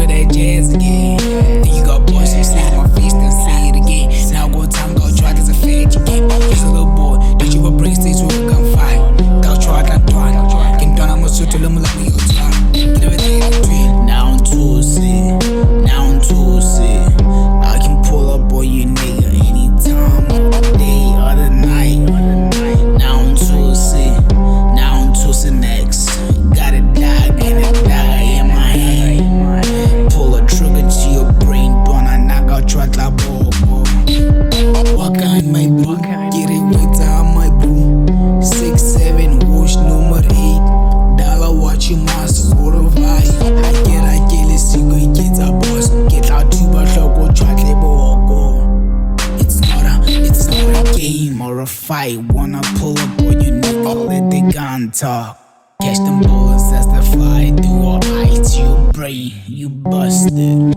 for that jazz again. Then you got boys who say my face, then say it again. Now go time, go try, there's a fat you get. Just a little boy, did you bring stage with a gunfight? Go try, can try. Can done, I'm a suit to them, let me go try. Get everything in between. Now I'm too sick. Now I'm too sick. I can pull up on you nigga anytime of the day or the night. Now I'm too sick. Now I'm too sick next. Got a dog and a dagger in my hand. Pull a trigger to your brain, don't I knock out your like ball. Walk on my boo, get it with time my boo. 6'7", wash number 8. Dollar watch you master, what a vibe. I get it, sigo get a boss. Get out to but go try to go. It's not a game or a fight. Wanna pull up on you nigga, let the gun talk. Catch them bullets as they fly through your eyes to your brain, you busted.